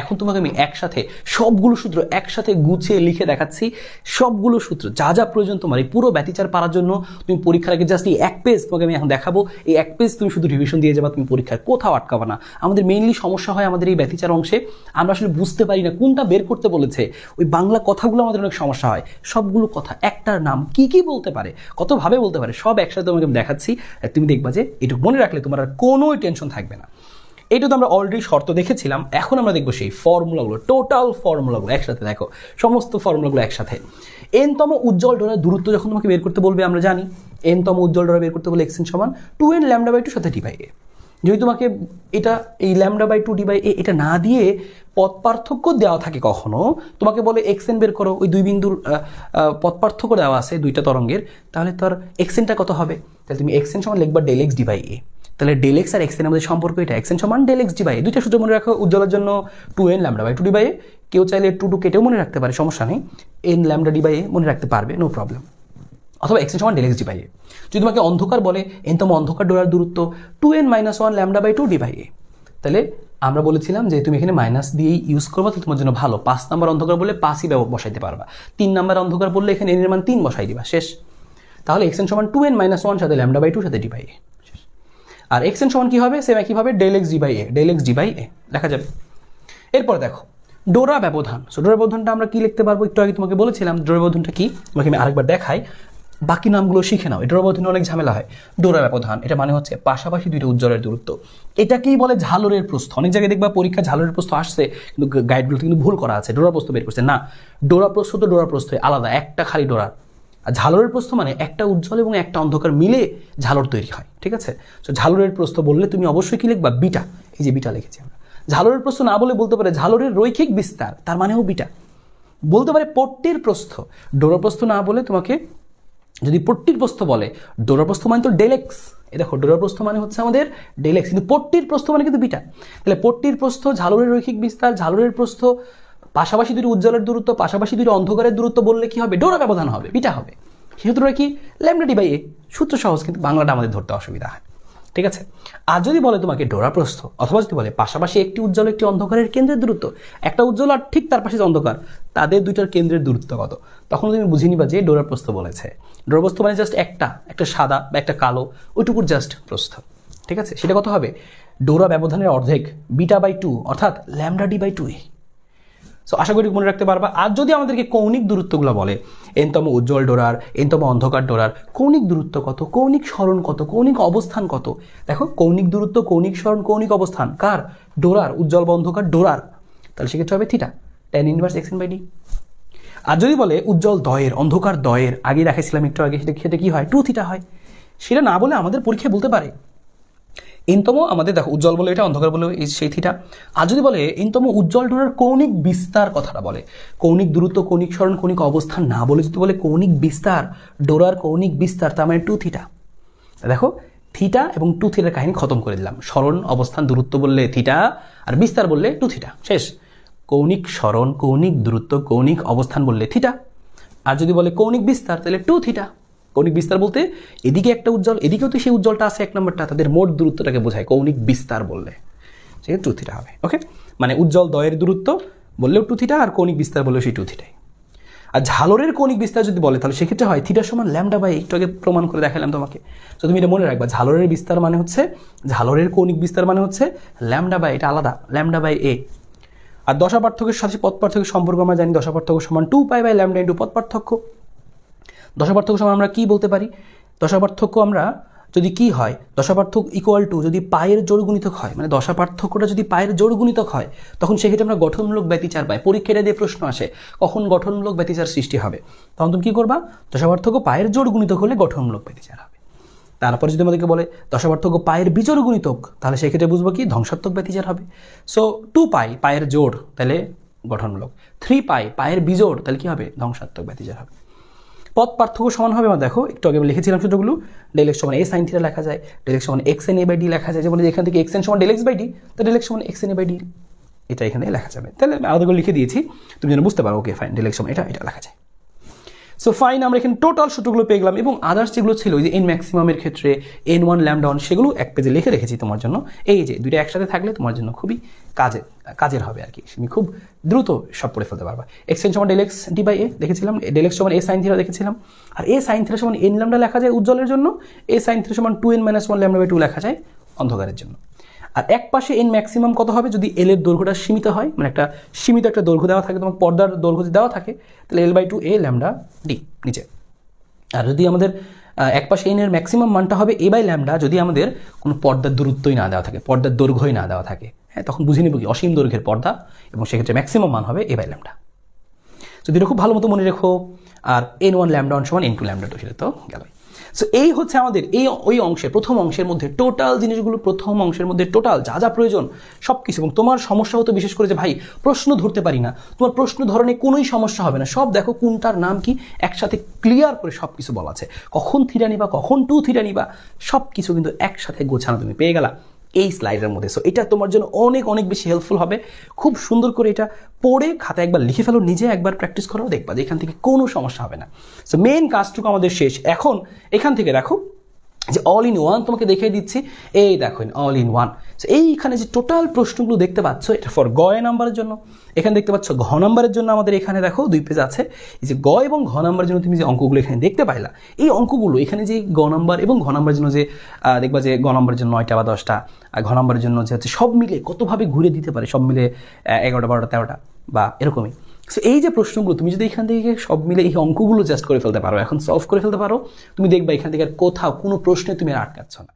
এখন তোমাকে আমি একসাথে সবগুলো সূত্র একসাথে গুছিয়ে লিখে দেখাচ্ছি, সবগুলো সূত্র যা যা প্রয়োজন তোমার এই পুরো ব্যতিচার পারার জন্য। তুমি পরীক্ষার আগে জাস্ট এই এক পেজ তোমাকে আমি এখন দেখাবো, এই এক পেজ তুমি শুধু রিভিশন দিয়ে যাবা, তুমি পরীক্ষায় কোথাও আটকাবা না। আমাদের মেইনলি সমস্যা হয় আমাদের এই ব্যতিচার অংশে, আমরা আসলে বুঝতে পারি না কোনটা বের করতে বলেছে। ওই বাংলা কথাগুলো আমাদের অনেক সমস্যা হয়, সবগুলো কথা একটার নাম কি কি বলতে পারে, কতভাবে বলতে পারে, সব একসাথে তোমাকে আমি দেখাচ্ছি। তুমি দেখবা যে এটুকু মনে রাখলে তোমার আর কোনোই টেনশন থাকবে না। এটা তো আমরা অলরেডি শর্ত দেখেছিলাম, এখন আমরা দেখবো সেই ফর্মুলাগুলো, টোটাল ফর্মুলাগুলো একসাথে। দেখো সমস্ত ফর্মুলাগুলো একসাথে। এনতম উজ্জ্বল ডোরার দূরত্ব যখন তোমাকে বের করতে বলবে, আমরা জানি এনতম উজ্জ্বল ডোরা বের করতে বলে এক্সএন সমান 2n λ/2 সাথে ডি বাই এ। যদি তোমাকে এটা এই λ/2 ডি বাই এ এটা না দিয়ে পথ পার্থক্য দেওয়া থাকে, কখনো তোমাকে বলে এক্সএন বের করো, ওই দুই বিন্দুর পথ পার্থক্য দেওয়া আছে দুইটা তরঙ্গের, তাহলে তোর এক্সএনটা কত হবে? তাহলে তুমি এক্সএন সমান লিখবা ডেল এক্স ডি বাই এ। তাহলে ডেল এক্স আর এক্সএন আমাদের সম্পর্ক এটা, এক্সএন সমান ডেল এক্স ডি বাই এ। দুইটা সূত্র মনে রাখো, উজ্জ্বলের জন্য 2n λ/2 ডি বাই এ, কেউ চাইলে 2 কেটেও মনে রাখতে পারে, সমস্যা নেই, n λ ডি বাই এ মনে রাখতে পারবে, নো প্রবলেম। অথবা এক্সএন সমান ডেল এক্স ডি বাই এ। যদি তোমাকে অন্ধকার বলে এনতম অন্ধকার ডোরার দূরত্ব 2n - 1 λ/2 ডি বাই এ, তাহলে আমরা বলেছিলাম যে তুমি এখানে মাইনাস দিয়েই ইউজ করবা, তো তোমার জন্য ভালো। 5 নাম্বার অন্ধকার বললে 5ই বসাইতে পারবা, 3 নাম্বার অন্ধকার বললে এখানে n এর মান 3 বসাই দিবা, শেষ। তাহলে এক্সএন সমান 2n - 1 সাথে λ/2 সাথে ডি বাই এ। আর এক্সএন সমান কি হবে? সেম একইভাবে del X D by A, del X D by A লেখা যাবে। এরপর দেখো ডোরা ব্যবধান। সো ডোরা ব্যবধানটা আমরা কি লিখতে পারবো? একটু আগে তোমাকে বলেছিলাম ডোরা ব্যবধানটা কি, তোমাকে আমি আরেকবার দেখাই, বাকি নামগুলো শিখে নাও। ডোরা ব্যবধানে অনেক ঝামেলা হয়। ডোরা ব্যবধান এটা মানে হচ্ছে পাশাপাশি দুইটা উজ্জ্বলের দূরত্ব। এটাকেই বলে ঝালরের প্রস্থ। অনেক জায়গায় দেখবা পরীক্ষা ঝালরের প্রস্থ আসছে, কিন্তু গাইডগুলোতে কিন্তু ভুল করা আছে, ডোরা প্রস্থ বের করছে না। ডোরা প্রস্থ তো ডোরা প্রস্থ আলাদা, একটা খালি ডোরা। আর ঝালরের প্রস্থ মানে একটা উজ্জ্বল এবং একটা অন্ধকার মিলে ঝালর তৈরি হয়, ঠিক আছে? তো ঝালরের প্রস্থ বললে তুমি অবশ্যই কি লিখবা? বিটা। এই যে বিটা লিখেছি আমরা। ঝালরের প্রস্থ না বলে বলতে পারে ঝালরের রৈখিক বিস্তার, তার মানেও বিটা। বলতে পারে পট্টির প্রস্থ, ডোরা প্রস্থ না বলে তোমাকে যদি পট্টির প্রস্থ বলে, ডোরা প্রস্থ মানে তো ডেল এক্স। এ দেখো ডোরা প্রস্থ মানে হচ্ছে আমাদের ডেল এক্স, কিন্তু পট্টির প্রস্থ মানে কিন্তু বিটা। তাহলে পট্টির প্রস্থ, ঝালরের রৈখিক বিস্তার, ঝালরের প্রস্থ, পাশাপাশি দুটো উজ্জ্বলের দূরত্ব, পাশাপাশি দুটো অন্ধকারের দূরত্ব বললে কি হবে? ডোরা ব্যবধান হবে, বিটা হবে। সূত্রটা কি? ল্যামডা ডি বাই এ। সূত্র সহজ, কিন্তু বাংলাটা আমাদের ধরতে অসুবিধা হয়, ঠিক আছে? আর যদি বলে তোমাকে ডোরা প্রস্থ, অথবা যদি বলে পাশাপাশি একটি উজ্জ্বল একটি অন্ধকারের কেন্দ্রের দূরত্ব, একটা উজ্জ্বল আর ঠিক তার পাশে অন্ধকার, তাদের দুইটার কেন্দ্রের দূরত্ব কত, তখন তুমি বুঝে নিবা যে ডোরা প্রস্থ বলেছে। ডোরা প্রস্থ মানে জাস্ট একটা সাদা বা একটা কালো, ওইটুকুর জাস্ট প্রস্থ, ঠিক আছে? সেটা কত হবে? ডোরা ব্যবধানের অর্ধেক, বিটা বাই 2, অর্থাৎ lambda D by 2 A. So আশা করি মনে রাখতে পারবা। আর যদি আমাদেরকে কৌণিক দূরত্বগুলো বলে, এনতম উজ্জ্বল ডোরার, এনতম অন্ধকার ডোরার কৌণিক দূরত্ব কত, কৌণিক সরণ কত, কৌণিক অবস্থান কত, দেখো কৌণিক দূরত্ব, কৌণিক সরণ, কৌণিক অবস্থান কার? ডোরার, উজ্জ্বল বা অন্ধকার ডোরার। তাহলে সেক্ষেত্রে হবে theta, tan inverse xn by D. আর যদি বলে উজ্জ্বল দ্বয়ের, অন্ধকার দ্বয়ের, আগে দেখাইছিলাম একটু আগে, সেটা কি হয়? 2 থিটা হয়। সেটা না বলে আমাদের পরীক্ষায় বলতে পারে এনতম, আমাদের দেখো উজ্জ্বল বলে এটা, অন্ধকার বলে সেই থিটা। আর যদি বলে এনতম উজ্জ্বল ডোরার কৌণিক বিস্তার কথাটা বলে, কৌণিক দূরত্ব, কৌণিক সরণ, কৌণিক অবস্থান না বলে যদি বলে কৌণিক বিস্তার, ডোরার কৌণিক বিস্তার, তার মানে 2 থিটা। দেখো থিটা এবং 2 থিটার কাহিনী খতম করে দিলাম। সরণ, অবস্থান, দূরত্ব বললে থিটা, আর বিস্তার বললে 2 থিটা, শেষ। কৌণিক সরণ, কৌণিক দূরত্ব, কৌণিক অবস্থান বললে থিটা। আর যদি বলে কৌণিক বিস্তার, তাহলে 2 থিটা। কৌণিক বিস্তার বলতে এদিকে একটা উজ্জ্বল, এদিকেও তো সেই উজ্জ্বলটা আছে, এক নম্বরটা, তাদের মোট দূরত্বটাকে বোঝায় কৌণিক বিস্তার বললে, সেটা 2 থিটা হবে। ওকে, মানে উজ্জ্বল দ্বয়ের দূরত্ব বললেও 2 থিটা, আর কৌণিক বিস্তার বললেও সেই 2 থিটাই। আর ঝালরের কৌণিক বিস্তার যদি বলে, তাহলে সেক্ষেত্রে হয় থিটা সমান ল্যামডা বাই, একটু আগে প্রমাণ করে দেখালাম তোমাকে। তো তুমি এটা মনে রাখবা, ঝালরের বিস্তার মানে হচ্ছে, ঝালরের কৌণিক বিস্তার মানে হচ্ছে ল্যামডা বাই, এটা আলাদা, ল্যামডা বাই এ। আর দশা পার্থক্যের সাথে পথ পার্থক্যের সম্পর্ক আমরা জানি, দশা পার্থক্য সমান 2 পাই বাই ল্যামডা ইন্টু পথ পার্থক্য। দশা পার্থক্য সমান আমরা কি বলতে পারি? দশা পার্থক্য আমরা যদি কি হয়, দশা পার্থক্য ইকুয়াল টু যদি পায়ের জোড় গুণিতক হয়, মানে দশা পার্থক্যটা যদি পায়ের জোড় গুণিতক হয়, তখন সেক্ষেত্রে আমরা গঠনমূলক ব্যতিচার পাই। পরীক্ষাটা দিয়ে প্রশ্ন আসে কখন গঠনমূলক ব্যতিচার সৃষ্টি হবে, তখন তুমি কি করবা? দশা পার্থক্য পায়ের জোড় গুণিতক হলে গঠনমূলক ব্যতিচার হবে। তারপরে যদি আমাদেরকে বলে দশা পার্থক্য পায়ের বিজোড় গুণিতক, তাহলে সেক্ষেত্রে বুঝবো কি? ধ্বংসাত্মক ব্যতিচার হবে। সো 2 পাই পায়ের জোড়, তাহলে গঠনমূলক। 3 পাই পায়ের বিজোড়, তাহলে কি হবে? ধ্বংসাত্মক ব্যতিচার হবে। পথ পার্থক্য সমান হবে, আমরা দেখো একটু আগে লিখেছিলাম সূত্রগুলো, ডেল এক্স সমান এ সাইন থিটা লেখা যায়, ডেল এক্স সমান x n a by d লেখা যায়। যেমন এখান থেকে এক্স এন সমান ডেল এক্স বাই ডি, তো ডেল এক্স সমান x n a by d, এটা এখানে লেখা যাবে। তাহলে আলাদা করে লিখে দিয়েছি, তুমি যেন বুঝতে পারো। ওকে ফাইন, ডেল এক্স সমান এটা লেখা যায়। সো ফাইন, আমরা এখানে টোটাল সূত্রগুলো পেয়ে গেলাম এবং আদার্স যেগুলো ছিল ওই যে এন ম্যাক্সিমামের ক্ষেত্রে N1 ল্যামডা 1 সেগুলো এক পেজে লিখে রেখেছি তোমার জন্য। এই যে দুইটা একসাথে থাকলে তোমার জন্য খুবই কাজের হবে আর কি, তুমি খুব দ্রুত সব পড়ে ফেলতে পারবা। এক্সটেন সমান ডেল এক্স ডি বাই এ দেখেছিলাম, ডেল এক্স সমান এ সাইন থিটা দেখেছিলাম, আর এ সাইন থিটা সমান এন ল্যামডা লেখা যায় উজ্জ্বলের জন্য, এ সাইন থিটা সমান 2n - 1 ল্যামডা বাই 2 লেখা যায় অন্ধকারের জন্য। আর এক পাশে এন ম্যাক্সিমাম কত হবে যদি এল এর দৈর্ঘ্যটা সীমিত হয়, মানে সীমিত একটা দৈর্ঘ্য দেওয়া থাকে, তোমার পর্দার দৈর্ঘ্য দেওয়া থাকে, তাহলে L/2 a ল্যামডা ডি নিচে। আর যদি আমাদের এক পাশে এন এর ম্যাক্সিমাম মানটা হবে a/λ যদি আমাদের কোনো পর্দার দূরত্বই না দেওয়া থাকে, পর্দার দৈর্ঘ্যই না দেওয়া থাকে, হ্যাঁ তখন বুঝে নেব কি অসীম দৈর্ঘ্যের পর্দা, এবং সেক্ষেত্রে ম্যাক্সিমাম মান হবে a/λ। যদি এটা খুব ভালো মতো মনে রেখো। আর N1 ল্যামডা 1 সমান N2 ল্যামডা 2 সেটা তো গেল। সো এই হচ্ছে আমাদের ওই অংশের প্রথম অংশের মধ্যে টোটাল জিনিসগুলো, প্রথম অংশের মধ্যে টোটাল যা প্রয়োজন সব কিছু। এবং তোমার সমস্যা হতো বিশেষ করে যে ভাই প্রশ্ন ধরতে পারি না, তোমার প্রশ্ন ধরনে কোনোই সমস্যা হবে না, সব দেখো কোনটার নাম কি একসাথে ক্লিয়ার করে সব কিছু বলা আছে, কখন থিটা নিবা, কখন 2 থিটা নিবা, সব কিছু কিন্তু একসাথে গোছানো তুমি পেয়ে গেলা এই স্লাইডের মধ্যে। সো এটা তোমার জন্য অনেক অনেক বেশি হেল্পফুল হবে। খুব সুন্দর করে এটা পড়ে খাতায় একবার লিখে ফেলো, নিজে একবার প্র্যাকটিস করো, দেখবা যে এখান থেকে কোনো সমস্যা হবে না। সো মেইন কাজটুকু আমাদের শেষ। এখন এখান থেকে দেখো যে অল ইন ওয়ান তোমাকে দেখিয়ে দিচ্ছি, এই দেখো অল ইন ওয়ান। সো এইখানে যে টোটাল প্রশ্নগুলো দেখতে পাচ্ছ এটা ফর গ নাম্বারের জন্য, এখানে দেখতে পাচ্ছ ঘ নাম্বারের জন্য আমাদের এখানে দেখো 2 পেজ আছে। এই যে গ এবং ঘ নাম্বারের জন্য তুমি যে অঙ্কগুলো এখানে দেখতে পাইলা, এই অঙ্কগুলো এখানে যে গ নাম্বার এবং ঘ নাম্বারের জন্য যে দেখবা যে গ নাম্বারের জন্য 9টা বা 10টা, আর ঘ নাম্বারের জন্য যে হচ্ছে সব মিলে কতভাবে ঘুরে দিতে পারে, সব মিলে 11টা 12টা 13টা বা এরকমই। সো এই যে প্রশ্নগুলো তুমি যদি এখান থেকে সব মিলে এই অঙ্কগুলো জাস্ট করে ফেলতে পারো, এখন সলভ করে ফেলতে পারো, তুমি দেখবা এখান থেকে আর কোথাও কোনো প্রশ্নে তুমি আর আটকাচ্ছ না।